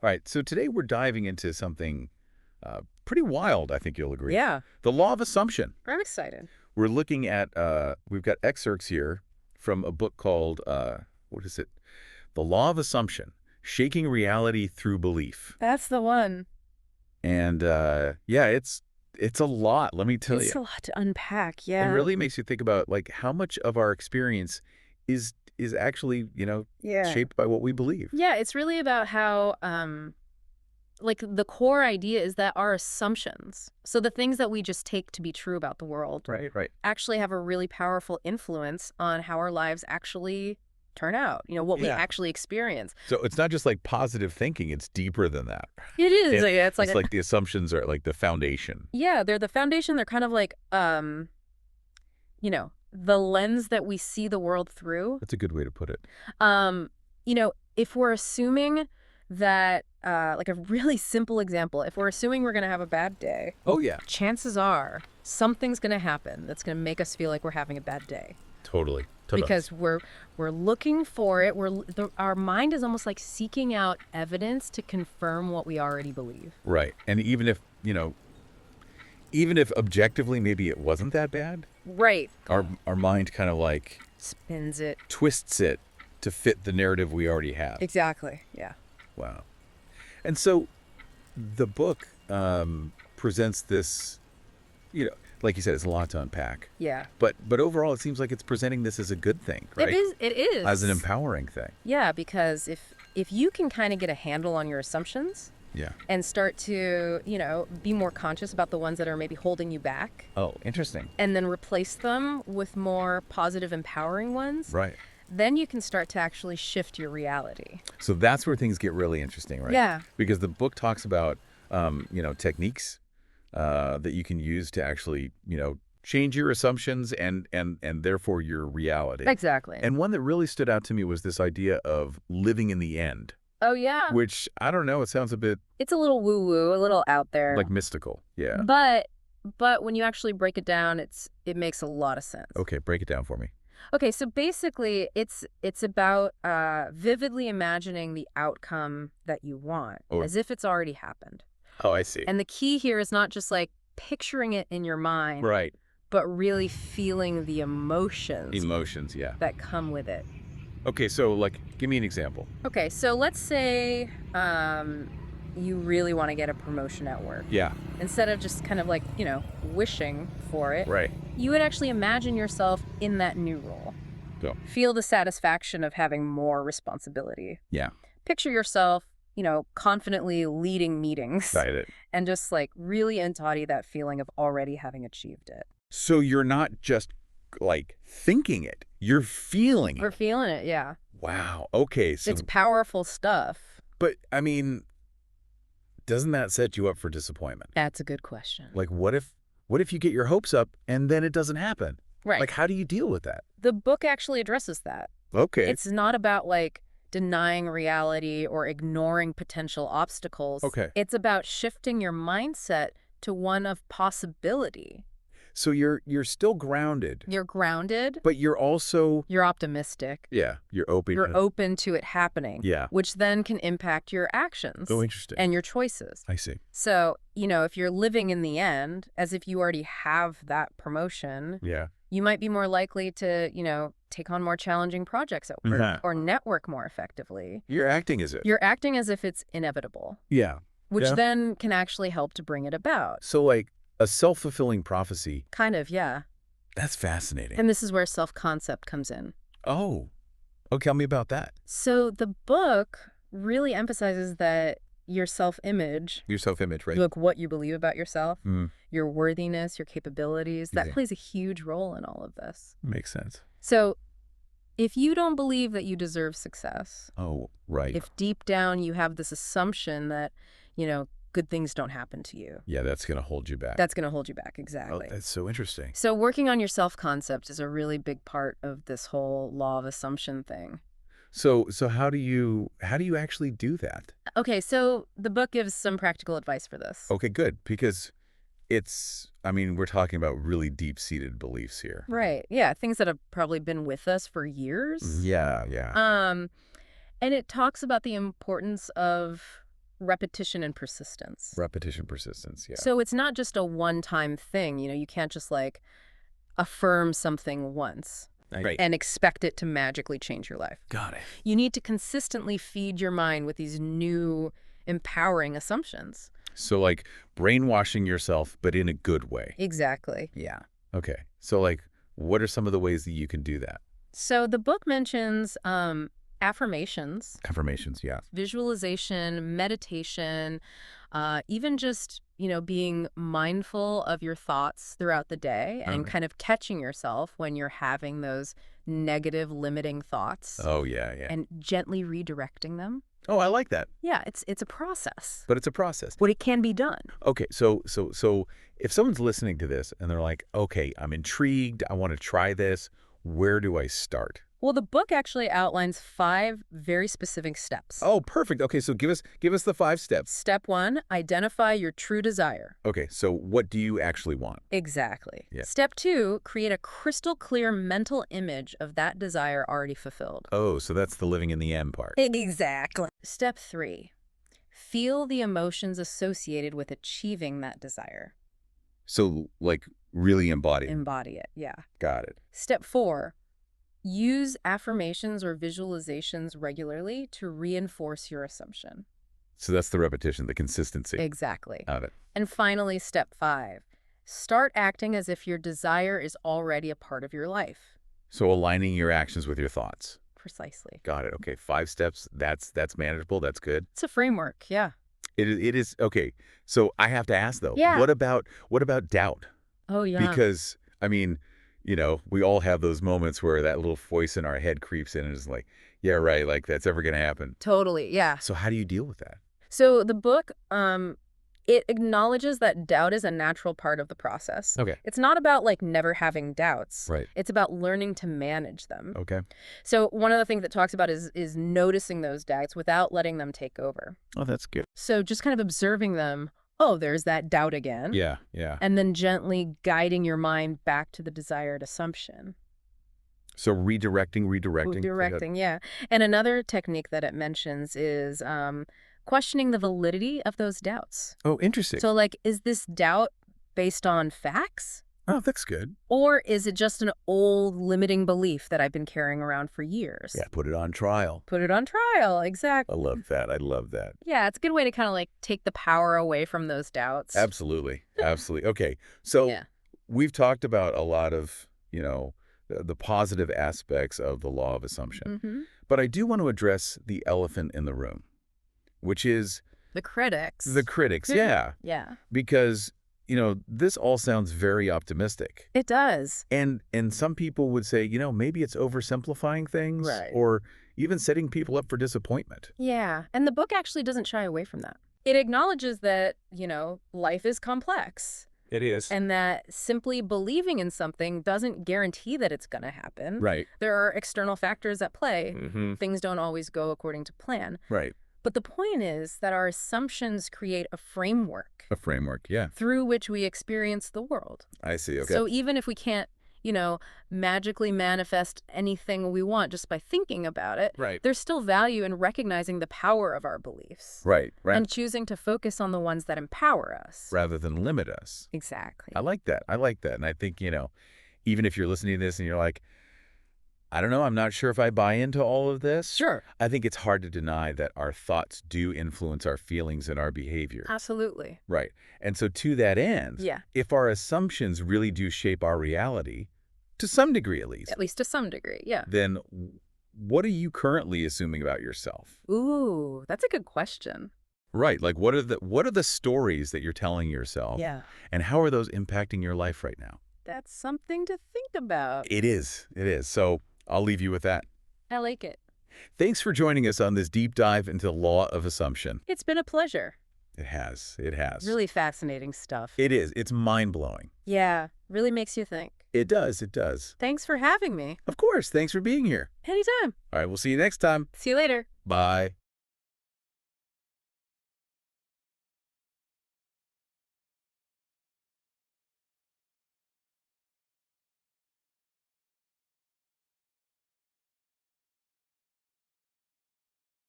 All right, so today we're diving into something pretty wild, I think you'll agree. Yeah, The law of assumption. I'm excited. We're looking at, we've got excerpts here from a book called, what is it? The Law of Assumption, Shaking Reality Through Belief. That's the one. And yeah, it's a lot, let me tell you. It's a lot to unpack, It yeah. really makes you think about like how much of our experience is actually, Yeah. shaped by what we believe. Yeah, it's really about how, like, the core idea is that our assumptions, so the things that we just take to be true about the world, Right, right. actually have a really powerful influence on how our lives actually turn out, what we Yeah. actually experience. So it's not just like positive thinking, it's deeper than that. It is. It, Yeah, it's like, it's like the assumptions are like the foundation. yeah, they're the foundation. They're kind of like, the lens that we see the world through. That's a good way to put it. Um, if we're assuming that, like a really simple example, if we're assuming we're going to have a bad day, Oh, yeah. chances are something's going to happen that's going to make us feel like we're having a bad day Totally. because we're looking for it. Our mind is almost like seeking out evidence to confirm what we already believe. Right. And even if objectively maybe it wasn't that bad, Right. our mind kind of like Spins it. twists it to fit the narrative we already have. Exactly. Yeah. Wow. And so the book presents this, like you said, it's a lot to unpack. Yeah. But overall, it seems like it's presenting this as a good thing, right? It is. It is. As an empowering thing. Yeah, because if you can kind of get a handle on your assumptions Yeah. and start to, be more conscious about the ones that are maybe holding you back, Oh, interesting. and then replace them with more positive, empowering ones, Right. then you can start to actually shift your reality. So that's where things get really interesting, right? Yeah. Because the book talks about, techniques that you can use to actually, change your assumptions and therefore your reality. Exactly. And one that really stood out to me was this idea of living in the end, Oh, yeah. which I don't know, it sounds a bit It's a little woo-woo, a little out there. like mystical. Yeah. But when you actually break it down, it makes a lot of sense. Okay, break it down for me. Okay, so basically, it's about vividly imagining the outcome that you want, Or- as if it's already happened. Oh, I see. And the key here is not just like picturing it in your mind, Right. but really feeling the emotions Emotions, yeah. that come with it. Okay, so like, give me an example. Okay, so let's say you really want to get a promotion at work. Yeah, Instead of just kind of like, wishing for it, right. you would actually imagine yourself in that new role. So, Feel the satisfaction of having more responsibility. yeah, Picture yourself, confidently leading meetings got it. and just like really embody that feeling of already having achieved it. So you're not just like thinking it, you're feeling We're it. feeling it, yeah. Wow. Okay, so It's powerful stuff. but I mean, doesn't that set you up for disappointment? That's a good question. Like what if you get your hopes up and then it doesn't happen? Right. Like how do you deal with that? The book actually addresses that. Okay. It's not about like denying reality or ignoring potential obstacles. Okay. It's about shifting your mindset to one of possibility. So you're still grounded, You're grounded, but you're also you're optimistic, you're open. you're open to it happening, Yeah. which then can impact your actions Oh, interesting. and your choices. I see. So, if you're living in the end as if you already have that promotion, Yeah. you might be more likely to, take on more challenging projects at work Mhm. or network more effectively. You're acting as it. You're acting as if it's inevitable, Yeah. which Yeah. then can actually help to bring it about. So like a self-fulfilling prophecy. Kind of, yeah. That's fascinating. And this is where self-concept comes in. Oh. Oh, tell me about that. So the book really emphasizes that your self-image, Your self-image, right? like what you believe about yourself, Mm, your worthiness, your capabilities, that Yeah. plays a huge role in all of this. makes sense. So if you don't believe that you deserve success, Oh, right. if deep down you have this assumption that, good things don't happen to you, Yeah, that's going to hold you back. that's going to hold you back. Oh, Exactly. that's so interesting. So working on your self-concept is a really big part of this whole law of assumption thing. So how do you actually do that? Okay, so the book gives some practical advice for this. Okay, good, because we're talking about really deep-seated beliefs here. Right. Yeah, things that have probably been with us for years. Yeah, yeah. And it talks about the importance of repetition and persistence. Repetition, persistence, yeah. So it's not just a one-time thing. You can't just like affirm something once Right. and expect it to magically change your life. Got it. You need to consistently feed your mind with these new empowering assumptions. So like brainwashing yourself, but in a good way. Exactly. Yeah. Okay. So like, what are some of the ways that you can do that? So the book mentions affirmations, Affirmations, yeah. visualization, meditation, even just, being mindful of your thoughts throughout the day and Okay. kind of catching yourself when you're having those negative, limiting thoughts Oh, yeah, yeah. and gently redirecting them. Oh, I like that. Yeah, it's a process, But it's a process. but it can be done. Okay, so if someone's listening to this and they're like, okay, I'm intrigued, I want to try this, where do I start? Well, the book actually outlines 5 very specific steps. Oh, perfect. Okay, so give us the 5 steps. Step 1, identify your true desire. Okay, so what do you actually want? Exactly. Yeah. Step 2, create a crystal clear mental image of that desire already fulfilled. Oh, so that's the living in the M part. Exactly. Step 3, feel the emotions associated with achieving that desire. So like really embody. Embody it, yeah. Got it. Step 4, use affirmations or visualizations regularly to reinforce your assumption. So that's the repetition, the consistency. Exactly. Got it. And finally, step 5, start acting as if your desire is already a part of your life. So aligning your actions with your thoughts. Precisely. Got it. Okay, 5 steps. That's manageable. That's good. It's a framework, yeah. It is okay. So I have to ask though, Yeah. what about doubt? Oh, yeah. Because I mean, we all have those moments where that little voice in our head creeps in and is like, yeah, right, like that's ever going to happen. Totally, yeah. So how do you deal with that? So the book, it acknowledges that doubt is a natural part of the process. Okay. It's not about like never having doubts. Right. It's about learning to manage them. Okay. So one of the things that talks about is noticing those doubts without letting them take over. Oh, that's good. So just kind of observing them. Oh, there's that doubt again. Yeah, yeah. And then gently guiding your mind back to the desired assumption. So redirecting. Redirecting, yeah. And another technique that it mentions is questioning the validity of those doubts. Oh, interesting. So, like, is this doubt based on facts? Oh, that's good. Or is it just an old limiting belief that I've been carrying around for years? Yeah, put it on trial. Put it on trial, I exactly. love that. I love that. Yeah, it's a good way to kind of like take the power away from those doubts. Absolutely. Absolutely. Okay. So Yeah. we've talked about a lot of, the positive aspects of the law of assumption. Mm-hmm. But I do want to address the elephant in the room, which is The critics. the critics. Yeah. Yeah, Because, this all sounds very optimistic. it does. And some people would say, maybe it's oversimplifying things Right. or even setting people up for disappointment. Yeah, and the book actually doesn't shy away from that. It acknowledges that, life is complex It is. and that simply believing in something doesn't guarantee that it's going to happen. Right. There are external factors at play. Mm-hmm. Things don't always go according to plan. Right. But the point is that our assumptions create a framework A framework. Yeah. through which we experience the world. I see. Okay. So even if we can't, magically manifest anything we want just by thinking about it, right. there's still value in recognizing the power of our beliefs. Right. Right. And choosing to focus on the ones that empower us. Rather than limit us. Exactly. I like that. I like that. And I think, even if you're listening to this and you're like, I don't know, I'm not sure if I buy into all of this. Sure. I think it's hard to deny that our thoughts do influence our feelings and our behavior. Absolutely. Right. And so to that end, Yeah. if our assumptions really do shape our reality, to some degree at least, At least to some degree. Yeah. then what are you currently assuming about yourself? Ooh, that's a good question. Right. Like what are the stories that you're telling yourself? Yeah. And how are those impacting your life right now? That's something to think about. It is. It is. So I'll leave you with that. I like it. Thanks for joining us on this deep dive into the law of assumption. It's been a pleasure. It has. It has. Really fascinating stuff. It is. It's mind-blowing. Yeah. Really makes you think. It does. It does. Thanks for having me. Of course. Thanks for being here. Anytime. All right. We'll see you next time. See you later. Bye.